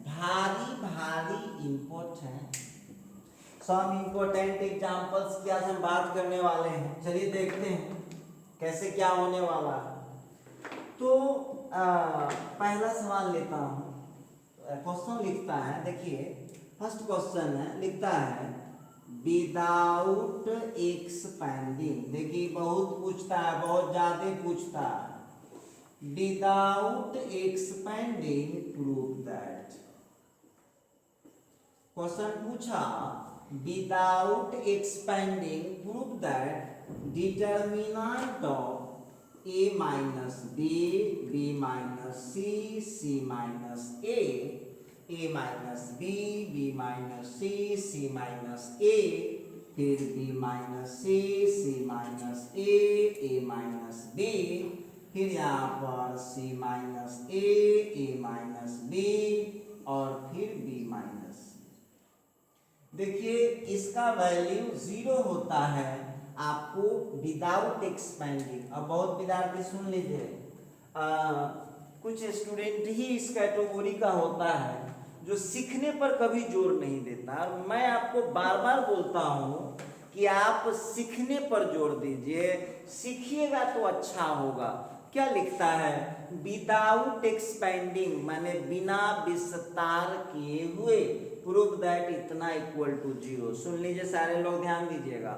भारी भारी इंपोर्टेंट। सम इंपोर्टेंट एग्जाम्पल्स की आज हम बात करने वाले हैं। चलिए देखते हैं कैसे क्या होने वाला है। तो पहला सवाल लेता हूँ। क्वेश्चन लिखता है, देखिए फर्स्ट क्वेश्चन है, लिखता है विदाउट एक्सपैंडिंग। देखिए बहुत पूछता है, बहुत ज्यादा पूछता है। Without expanding prove that. Question पूछा without expanding prove that determinant of a minus b, b minus c, c minus a, a minus b, b minus c, c minus a, फिर b minus c, c minus a, a minus b, फिर यहाँ पर c minus a, a minus b, और फिर b minus। देखिए इसका value 0 होता है आपको विदाउट एक्सपैंडिंग। अब बहुत विद्यार्थी सुन लीजिए, कुछ स्टूडेंट ही इस कैटेगरी का होता है जो सीखने पर कभी जोर नहीं देता। और मैं आपको बार बार बोलता हूँ कि आप सीखने पर जोर दीजिए, सीखिएगा तो अच्छा होगा। क्या लिखता है? विदाउट एक्सपैंडिंग माने बिना विस्तार किए हुए, प्रूव दैट इतना इक्वल टू 0। सुन लीजिए सारे लोग, ध्यान दीजिएगा।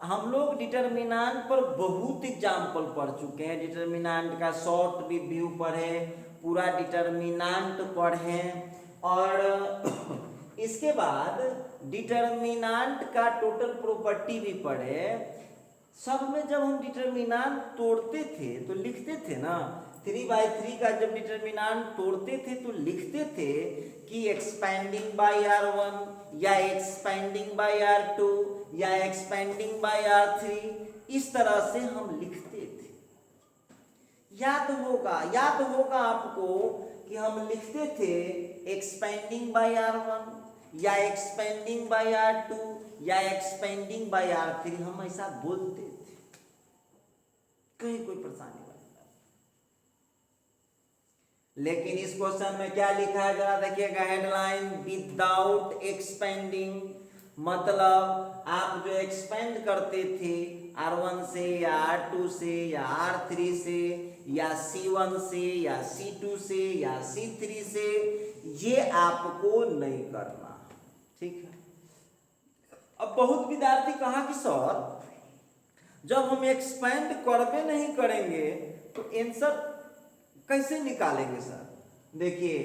हम लोग डिटर्मिनेंट पर बहुत एग्जाम्पल पढ़ चुके हैं। डिटर्मिनेंट का शॉर्ट रिव्यू पढ़े, पूरा डिटर्मिनेंट पढ़े, और इसके बाद डिटर्मिनेंट का टोटल प्रॉपर्टी भी पढ़े। सब में जब हम डिटर्मिनेंट तोड़ते थे तो लिखते थे ना, 3/3 का जब डिटर्मिनेंट तोड़ते थे तो लिखते थे कि एक्सपेंडिंग बाय R1 या एक्सपेंडिंग बाय R2 या एक्सपेंडिंग बाय R3, इस तरह से हम लिखते थे। याद होगा आपको कि हम लिखते थे एक्सपेंडिंग बाय R1 या एक्सपेंडिंग बाय R2 या एक्सपेंडिंग बाय R3, हम ऐसा बोलते थे। कहीं कोई परेशानी वाली बात? लेकिन इस क्वेश्चन में क्या लिखा है जरा देखिएगा, हेडलाइन विदाउट एक्सपेंडिंग। मतलब आप जो एक्सपेंड करते थे R1 से या R2 से या R3 से या C1 से या C2 से या C3 से, ये आपको नहीं करना, ठीक है। अब बहुत विद्यार्थी कहा कि सर जब हम एक्सपेंड करबे नहीं करेंगे तो आंसर कैसे निकालेंगे सर? देखिए,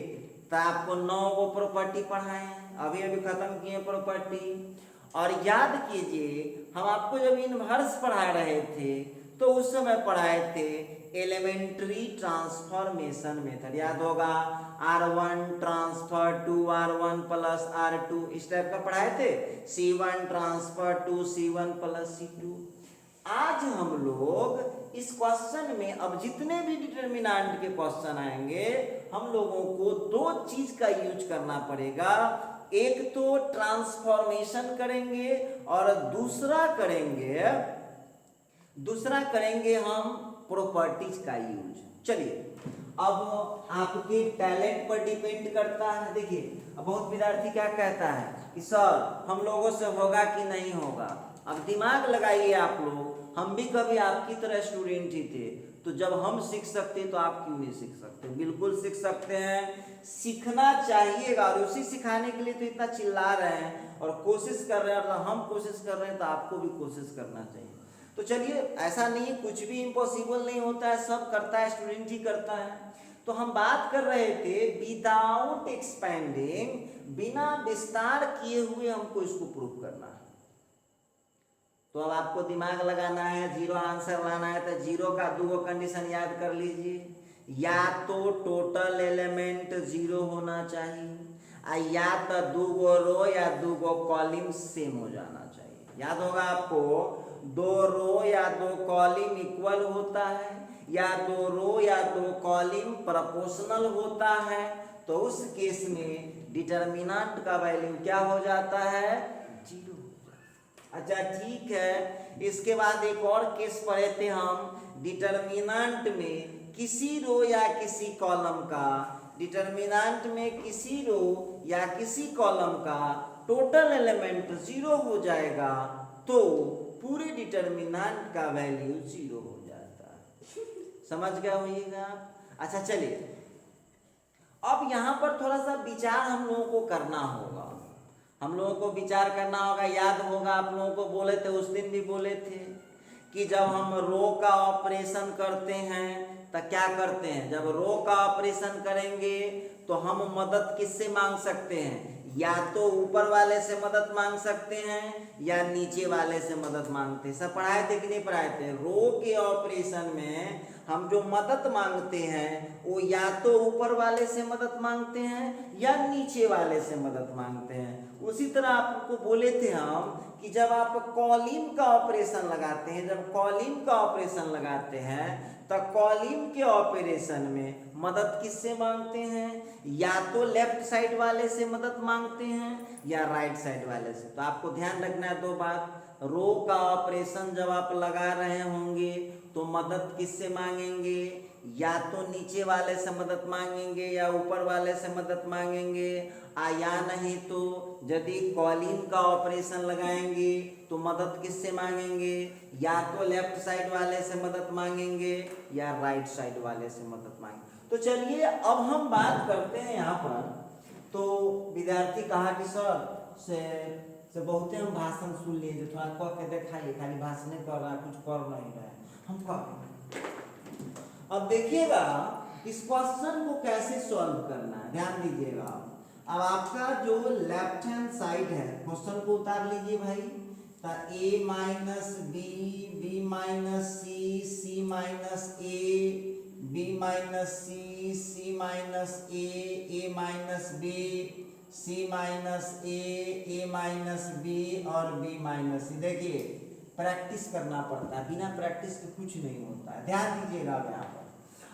तो आपको 9 गो प्रॉपर्टी पढ़ाए हैं, अभी खत्म किए प्रॉपर्टी। और याद कीजिए हम आपको जब इनवर्स पढ़ा रहे थे तो उस समय पढ़ाए थे एलिमेंट्री ट्रांसफॉर्मेशन मेथड, याद होगा। R1 transfer to R1 plus R2, इस टाइप का पढ़ाए थे। C1 transfer to C1 plus C2। आज हम लोग इस क्वेश्चन में अब जितने भी डिटर्मिनेंट के क्वेश्चन आएंगे हम लोगों को दो चीज का यूज करना पड़ेगा। एक तो ट्रांसफॉर्मेशन करेंगे और दूसरा करेंगे हम प्रॉपर्टीज का यूज। चलिए अब आपके टैलेंट पर डिपेंड करता है। देखिए अब बहुत विद्यार्थी क्या कहता है कि सर हम लोगों से होगा कि नहीं होगा। अब दिमाग लगाइए आप लोग, हम भी कभी आपकी तरह स्टूडेंट ही थे, तो जब हम सीख सकते तो आप क्यों नहीं सीख सकते? बिल्कुल सीख सकते हैं, सीखना चाहिएगा। और उसी सिखाने के लिए तो इतना चिल्ला रहे हैं और कोशिश कर रहे हैं, और हम कोशिश कर रहे हैं तो आपको भी कोशिश करना चाहिए। तो चलिए, ऐसा नहीं, कुछ भी इम्पॉसिबल नहीं होता है, सब करता है, स्टूडेंट ही करता है। तो हम बात कर रहे थे विदाउट एक्सपेंडिंग, बिना विस्तार किए हुए हमको इसको प्रूफ करना है। तो अब आपको दिमाग लगाना है, जीरो आंसर लाना है, तो जीरो का दो कंडीशन याद कर लीजिए। या तो टोटल एलिमेंट जीरो होना चाहिए, या तो दो रो या दो कॉलम सेम हो जाना चाहिए। याद होगा आपको, दो रो या दो कॉलम इक्वल होता है, या दो रो या दो कॉलम प्रोपोर्शनल होता है, तो उस केस में डिटर्मिनेंट का वैल्यू क्या हो जाता है? जीरो। अच्छा ठीक है, इसके बाद एक और केस पढ़े थे हम, डिटर्मिनेंट में किसी रो या किसी कॉलम का, डिटर्मिनेंट में किसी रो या किसी कॉलम का टोटल एलिमेंट जीरो हो जाएगा तो पूरे डिटर्मिनेंट का वैल्यू जीरो हो जाता है। समझ गए होइएगा? अच्छा चलिए, अब यहाँ पर थोड़ा सा विचार हम लोगों को करना होगा, याद होगा आप लोगों को बोले थे, उस दिन भी बोले थे कि जब हम रो का ऑपरेशन करते हैं तो क्या करते हैं? जब रो का ऑपरेशन करेंगे तो हम मदद किससे मांग सकते हैं? या तो ऊपर वाले से मदद मांग सकते हैं या नीचे वाले से मदद मांगते हैं। सब पढ़ाए थे कि नहीं पढ़ाए थे? रो के ऑपरेशन में हम जो मदद मांगते हैं वो या तो ऊपर वाले से मदद मांगते हैं या नीचे वाले से मदद मांगते हैं। उसी तरह आपको बोले थे हम कि जब आप कॉलम का ऑपरेशन लगाते हैं तो कॉलम के ऑपरेशन में मदद किससे मांगते हैं? या तो लेफ्ट साइड वाले से मदद मांगते हैं या राइट साइड वाले से। तो आपको ध्यान रखना है दो बात, रो का ऑपरेशन जब आप लगा रहे होंगे तो मदद किससे मांगेंगे? या तो नीचे वाले से मदद मांगेंगे या ऊपर वाले से मदद मांगेंगे, या नहीं तो यदि कॉलम का ऑपरेशन लगाएंगे तो मदद किससे मांगेंगे? या तो लेफ्ट साइड वाले से मदद मांगेंगे या राइट साइड वाले से मदद मांगेंगे। तो चलिए अब हम बात करते हैं यहाँ पर। तो विद्यार्थी कहा कि सर से बहुत हम भाषण सुन लिए, जो थोड़ा कह के दिखाइए, खाली भाषण नहीं कर रहा है, कुछ कर नहीं रहा है, हम कह। अब देखिएगा इस क्वेश्चन को कैसे सॉल्व करना है, ध्यान दीजिएगा। अब आपका जो लेफ्ट हैंड साइड है, क्वेश्चन को उतार लीजिए भाई, तो a minus b, b minus c, c minus a, b minus c, c minus a minus b, c minus a minus b और बी माइनस सी। देखिए प्रैक्टिस करना पड़ता है, बिना प्रैक्टिस के कुछ नहीं होता है। ध्यान दीजिएगा यहाँ पर।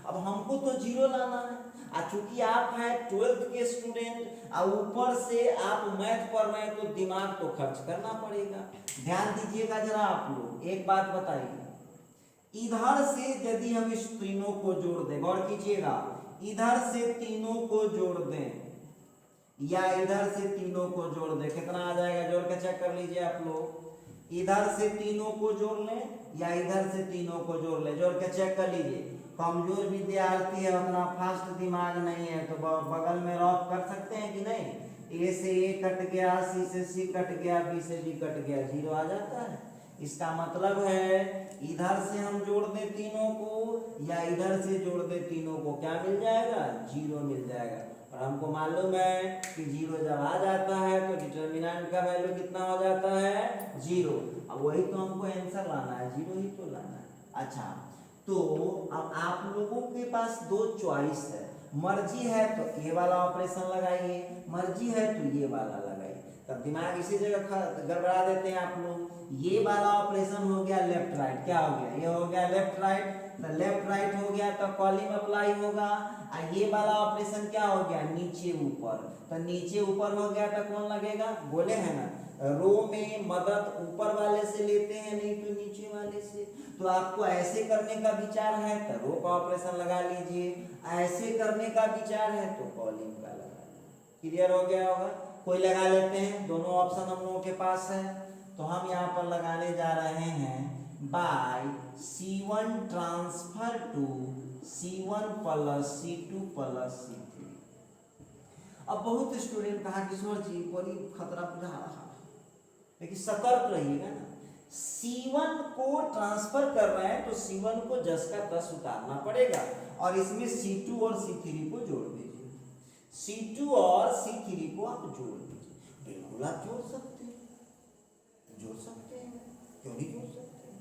अब हमको तो जीरो लाना है, चूंकि आप हैं 12th के स्टूडेंट और ऊपर से आप मैथ पढ़ रहे हैं तो दिमाग तो खर्च करना पड़ेगा। ध्यान दीजिएगा जरा आप लोग, एक बात बताइए, इधर से यदि हम इस तीनों को जोड़ दें, गौर कीजिएगा, इधर से तीनों को जोड़ दें या इधर से तीनों को जोड़ दें, कितना आ जाएगा? जोड़ के चेक कर लीजिए आप लोग। इधर से तीनों को जोड़ लें या इधर से तीनों को जोड़ लें, जोड़ के चेक कर लीजिए। कमजोर विद्यार्थी है, अपना फास्ट दिमाग नहीं है, तो बगल में रॉक कर सकते हैं कि नहीं? ए से ए कट गया, सी से सी कट गया, बी से बी कट गया, जीरो आ जाता है। इसका मतलब है इधर से हम जोड़ दें तीनों को या इधर से जोड़ दें तीनों को, क्या मिल जाएगा? जीरो मिल जाएगा। और हमको मालूम है कि जीरो जब आ जाता है तो डिटर्मिनेंट का वैल्यू कितना हो जाता है? जीरो। अब वही तो हमको आंसर लाना है, जीरो ही तो लाना है। अच्छा, तो अब आप लोगों के पास दो चॉइस है, मर्जी है तो ये वाला ऑपरेशन लगाइए, मर्जी है तो ये वाला लगाइए। तब दिमाग इसी जगह गड़बड़ा देते हैं आप लोग। ये वाला ऑपरेशन हो गया लेफ्ट राइट, क्या हो गया, ये हो गया लेफ्ट राइट, तो लेफ्ट राइट हो गया तो कॉलम अप्लाई होगा। और ये वाला ऑपरेशन क्या हो गया, नीचे ऊपर, तो नीचे ऊपर हो गया तो कौन लगेगा, बोले हैं ना रो में मदद ऊपर वाले से लेते हैं नहीं तो नीचे वाले से। तो आपको ऐसे करने का विचार है तो रो का ऑपरेशन लगा लीजिए, ऐसे करने का विचार है तो कॉलम का लगा लीजिए। क्लियर हो गया होगा, कोई लगा लेते हैं, दोनों ऑप्शन हम लोगों के पास है। तो हम यहाँ पर लगाने जा रहे हैं by C1 transfer to C1 plus C2 plus C3। अब बहुत स्टूडेंट कहा किशोर जी बड़ी खतरा बुझा रहा है, लेकिन सतर्क रहिएगा ना। C1 को ट्रांसफर कर रहे हैं तो C1 को 10 का 10 उतारना पड़ेगा और इसमें C2 और C3 को जोड़ दीजिए। C2 और C3 को आप जोड़ दीजिए। बिल्कुल आप जोड़ सकते हैं, जोड़ सकते हैं, क्यों नहीं जोड़ सकते हैं।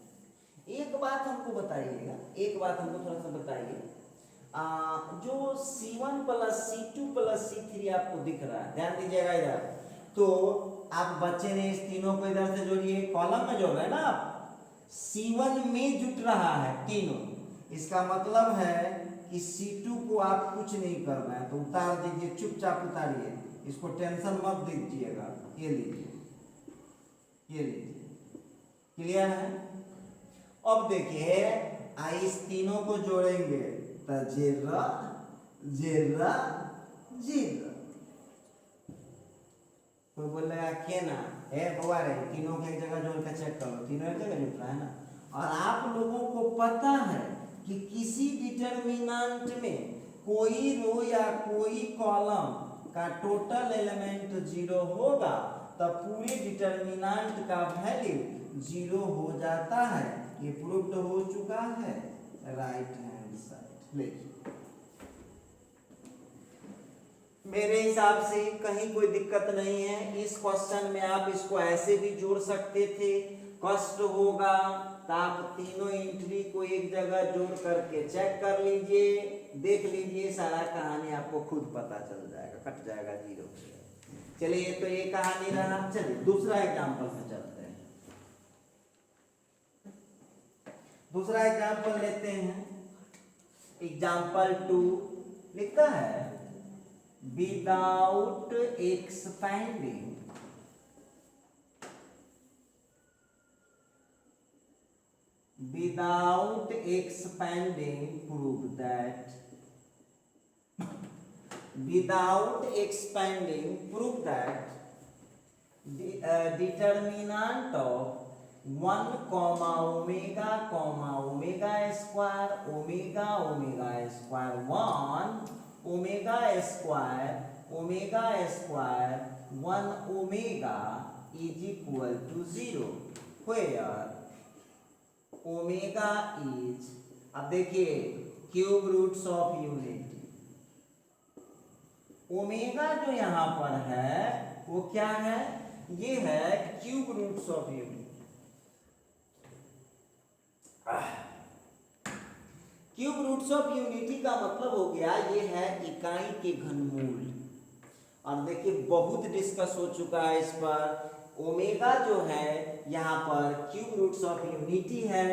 एक बात हमको बताइएगा, एक बात हमको थोड़ा सा बताइए, जो C1 plus C2 plus C3 आपको दिख रहा है, ध्यान दीजिएगा इधर, तो आप बच्चे ने इस तीनों को इधर से जोड़िए, कॉलम में जोड़ रहे हैं ना आप, C1 में जुट रहा है तीनों, इसका मतलब है कि C2 को आप कुछ नहीं कर रहे हैं तो उतार दीजिए, चुपचाप उतारिए, इसको टेंशन मत दीजिएगा। ये लीजिए, ये लीजिए, क्लियर है। अब देखिए इस तीनों को जोड़ेंगे तो जेरा जेरा जेरा, कोई बोल रहा है ना है बउआ रे, तीनों के एक जगह जोड़ के चेक करो, तीनों एक जगह जुट रहा है ना। और आप लोगों को पता है कि किसी डिटरमिनेंट में कोई रो या कोई कॉलम का टोटल एलिमेंट 0 होगा तब पूरे डिटरमिनेंट का वैल्यू 0 हो जाता है। ये प्रूव्ड हो चुका है राइट हैंड साइड। देखिए मेरे हिसाब से कहीं कोई दिक्कत नहीं है, इस क्वेश्चन में आप इसको ऐसे भी जोड़ सकते थे, कष्ट होगा तो आप तीनों एंट्री को एक जगह जोड़ करके चेक कर लीजिए, देख लीजिए, सारा कहानी आपको खुद पता चल जाएगा, कट जाएगा 0। चलिए तो ये कहानी रहा, चलिए दूसरा एग्जाम्पल में चलते हैं। दूसरा एग्जाम्पल लेते हैं, एग्जाम्पल 2 लिखता है without expanding prove that determinant of 1 comma omega square omega square 1 omega square 1 omega is equal to 0 where omega is, अब देखिए cube roots of unity, omega जो यहां पर है वो क्या है, ये है cube roots of unity. Cube roots of unity का मतलब हो गया ये है इकाई के घनमूल। और देखिए बहुत डिस्कस हो चुका है इस पर, ओमेगा जो है यहाँ पर क्यूब रूट्स ऑफ यूनिटी है,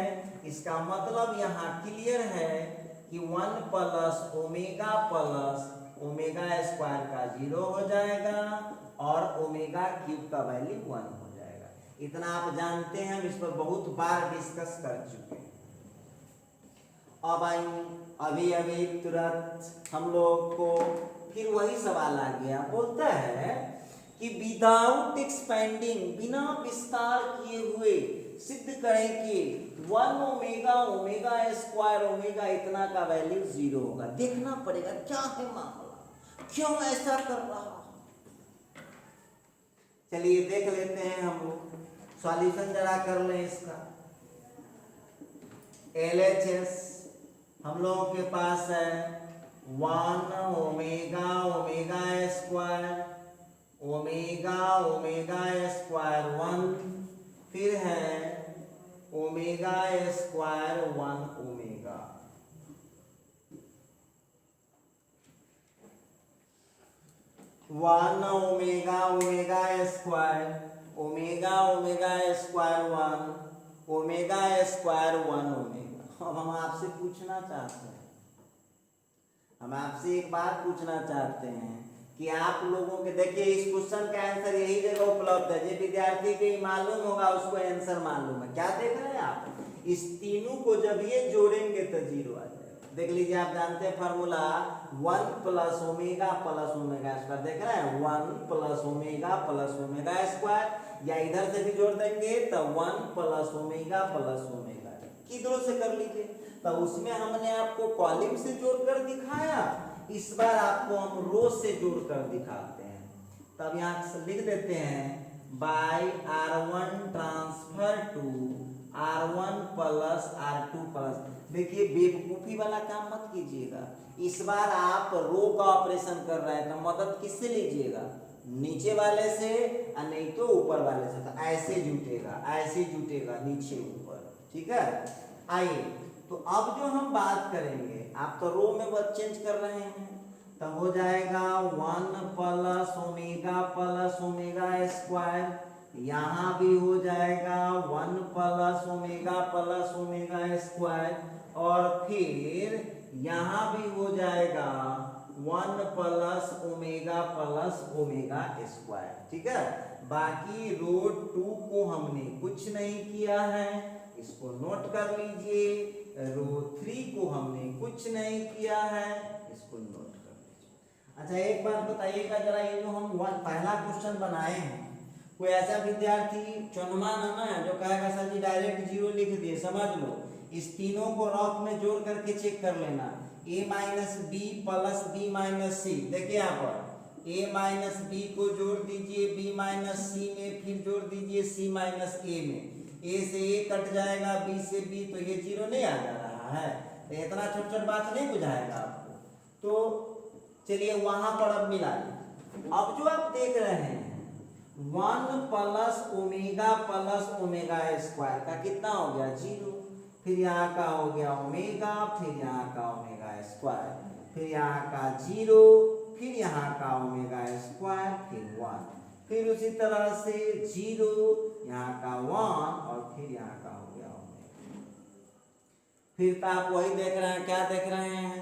इसका मतलब यहाँ क्लियर है कि 1 प्लस ओमेगा स्क्वायर का 0 हो जाएगा और ओमेगा क्यूब का वैल्यू 1 हो जाएगा। इतना आप जानते हैं, हम इस पर बहुत बार डिस्कस कर चुके हैं। अब अभी अभी तुरंत हम लोग को फिर वही सवाल आ गया, बोलता है कि विदाउट एक्सपेंडिंग, बिना विस्तार किए हुए सिद्ध करें कि 1 ओमेगा स्क्वायर ओमेगा इतना का वैल्यू 0 होगा। देखना पड़ेगा क्या है मामला, क्यों ऐसा कर रहा। चलिए देख लेते हैं, हम लोग सॉल्यूशन जरा कर लें इसका। LHS हम लोगों के पास है 1 ओमेगा स्क्वायर 1, फिर है omega square 1 omega. Omega square omega omega square 1 omega square 1 omega. अब हम आपसे पूछना चाहते हैं, हम आपसे एक बात पूछना चाहते हैं कि आप लोगों के, देखिए इस क्वेश्चन का आंसर यही जगह उपलब्ध है, जो विद्यार्थी के मालूम होगा उसको आंसर मालूम है। क्या देख रहे हैं आप, इस तीनों को जब ये जोड़ेंगे तो जीरो आ जाएगा। देख लीजिए, आप जानते हैं फार्मूला 1 प्लस ओमेगा स्क्वायर, देख रहे हैं 1 प्लस ओमेगा स्क्वायर, या इधर से भी जोड़ देंगे तो 1 प्लस ओमेगा किधरों से कर लीजिए। तो उसमें हमने आपको कॉलम से जोड़कर दिखाया, इस बार आपको हम रो से जोड़कर दिखाते हैं। तब यहाँ से लिख देते हैं by R1 transfer to R1 plus R2 plus. देखिए बेवकूफी वाला काम मत कीजिएगा, इस बार आप रो का ऑपरेशन कर रहे हैं तो मदद किससे लीजिएगा, नीचे वाले से, और नहीं तो ऊपर वाले से। तो ऐसे जुटेगा नीचे ऊपर, ठीक है। आइए, तो अब जो हम बात करेंगे, आप तो रो में बस चेंज कर रहे हैं, तो हो जाएगा 1 प्लस ओमेगा स्क्वायर, यहाँ भी हो जाएगा 1 प्लस ओमेगा स्क्वायर, और फिर यहाँ भी हो जाएगा 1 प्लस ओमेगा स्क्वायर, ठीक है। बाकी रो 2 को हमने कुछ नहीं किया है, इसको नोट कर लीजिए। रो 3 को हमने कुछ नहीं किया है, इसको नोट कर लीजिए। अच्छा एक बात बताइएगा जरा, ये जो हम पहला क्वेश्चन बनाए हैं, कोई ऐसा विद्यार्थी चुनमा ना है जो कहेगा सर जी डायरेक्ट जीरो लिख दिए, समझ लो। इस तीनों को रॉक में जोड़ करके चेक कर लेना, a minus B plus B minus सी। देखिए यहाँ पर a माइनस बी को जोड़ दीजिए b माइनस सी में, फिर जोड़ दीजिए c माइनस a में, a से a कट जाएगा, b से b, तो ये जीरो नहीं आ जा रहा है। तो इतना छोट बात नहीं बुझाएगा आपको। तो चलिए वहां पर अब मिला लीजिए। अब जो आप देख रहे हैं 1 प्लस ओमेगा स्क्वायर का कितना हो गया, जीरो। फिर यहाँ का हो गया ओमेगा, फिर यहाँ का ओमेगा स्क्वायर, फिर यहाँ का जीरो, फिर यहाँ का ओमेगा स्क्वायर, फिर 1, फिर उसी तरह से जीरो, यहाँ का 1, और फिर यहाँ का हो गया ओमेगा। फिर तो आप वही देख रहे हैं, क्या देख रहे हैं,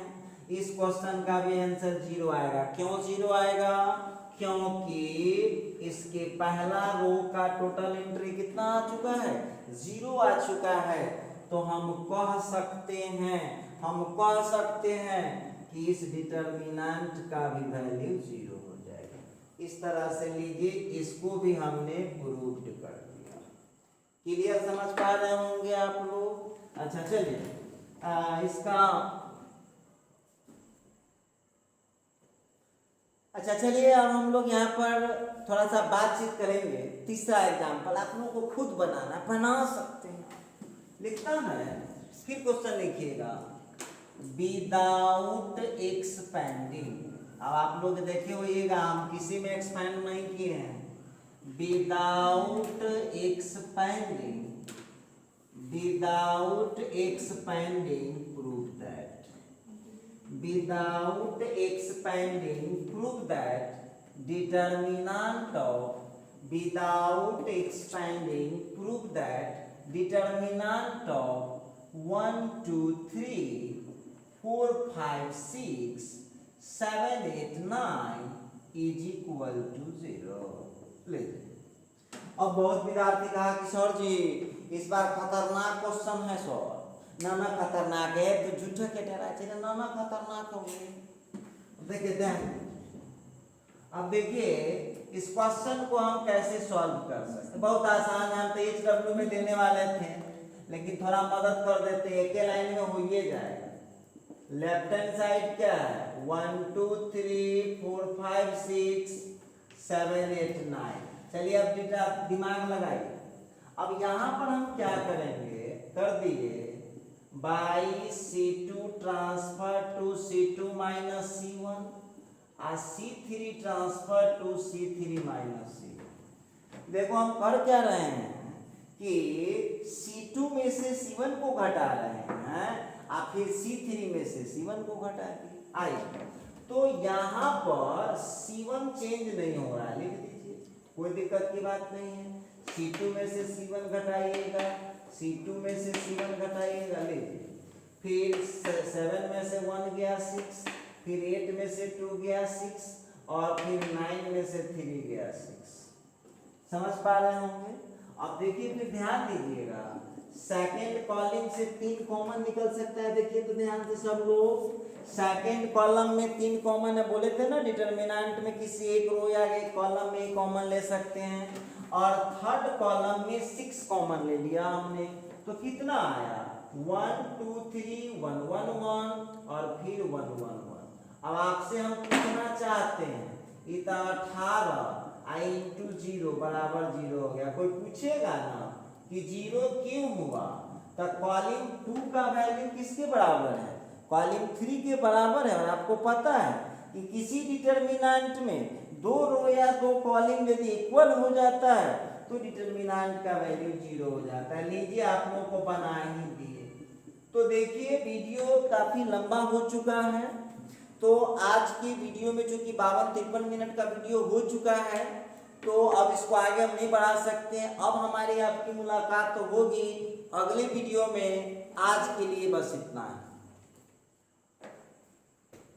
इस क्वेश्चन का भी आंसर जीरो आएगा। क्यों जीरो आएगा, क्योंकि इसके पहला रो का टोटल एंट्री कितना आ चुका है, जीरो आ चुका है। तो हम कह सकते हैं कि इस डिटर्मिनेंट का भी वैल्यू जीरो हो जाएगा। इस तरह से लीजिए, इसको भी हमने प्रूव्ड कर दिया। क्लियर समझ पा रहे होंगे आप लोग। अच्छा चलिए चलिए अब हम लोग यहाँ पर थोड़ा सा बातचीत करेंगे। तीसरा एग्जाम्पल आप लोगों को खुद बना सकते हैं। लिखता है, फिर क्वेश्चन लिखिएगा विदाउट एक्सपेंडिंग। अब आप लोग देखे होइएगा, हम किसी में एक्सपेंड नहीं किए हैं। Without expanding prove that. Without expanding, prove that determinant of 1, 2, 3, 4, 5, 6, 7, 8, 9 is equal to 0। अब बहुत विद्यार्थी कहा कि सर जी इस बार खतरनाक क्वेश्चन है सर। नाना खतरनाक है तो झूठा के डरा चाहिए, नाना खतरनाक हो गए। देखिए अब देखिए इस क्वेश्चन को हम कैसे सॉल्व कर सकते, बहुत आसान है। हम तो HW में देने वाले थे, लेकिन थोड़ा मदद कर देते, एक लाइन में हो ही जाएगा। लेफ्ट हैंड साइड क्या है, 1, 2, 3, 4, 5, 6, 7, 8, 9। चलिए अब दिमाग लगाइए। अब यहाँ पर हम क्या करेंगे, कर दिए by C2 transfer to C2 minus C1 और C3 transfer to C3 minus C1। देखो हम कर क्या रहे हैं कि C2 में से C1 को घटा रहे हैं और फिर C3 में से C1 को घटा दिए। आइए, तो यहाँ पर C1 चेंज नहीं हो रहा है, लिख दीजिए, कोई दिक्कत की बात नहीं है। C2 में से C1 घटाइएगा, C2 में से C1 घटाइएगा, ले फिर 7 में से 1 गया 6, फिर 8 में से 2 गया 6 और फिर 9 में से 3 गया 6। समझ पा रहे होंगे। अब देखिए फिर ध्यान दीजिएगा, सेकेंड कॉलम से 3 कॉमन निकल सकता है। देखिए तो ध्यान से सब लोग, सेकेंड कॉलम में 3 कॉमन है, बोले थे ना डिटरमिनेंट में किसी एक रो या एक कॉलम में एक कॉमन ले सकते हैं। और थर्ड कॉलम में 6 कॉमन ले लिया हमने, तो कितना आया 1 2 3 1 1 1 और फिर 1 1 1। अब आपसे हम पूछना चाहते हैं, इतना 18 आई इंटू 0 बराबर 0 हो गया। कोई पूछेगा ना कि 0 क्यों हुआ, तो कॉलम 2 का वैल्यू किसके बराबर है, कॉलम 3 के बराबर है। और आपको पता है कि किसी डिटरमिनेंट में 2 रो या 2 कॉलम यदि इक्वल हो जाता है तो डिटरमिनेंट का वैल्यू 0 हो जाता है। लीजिए आप लोगों को बना ही दिए। तो देखिए वीडियो काफी लंबा हो चुका है, तो आज की वीडियो में जो कि 52-53 मिनट का वीडियो हो चुका है, तो अब इसको आगे हम नहीं बढ़ा सकते हैं। अब हमारी आपकी मुलाकात तो होगी अगले वीडियो में। आज के लिए बस इतना है।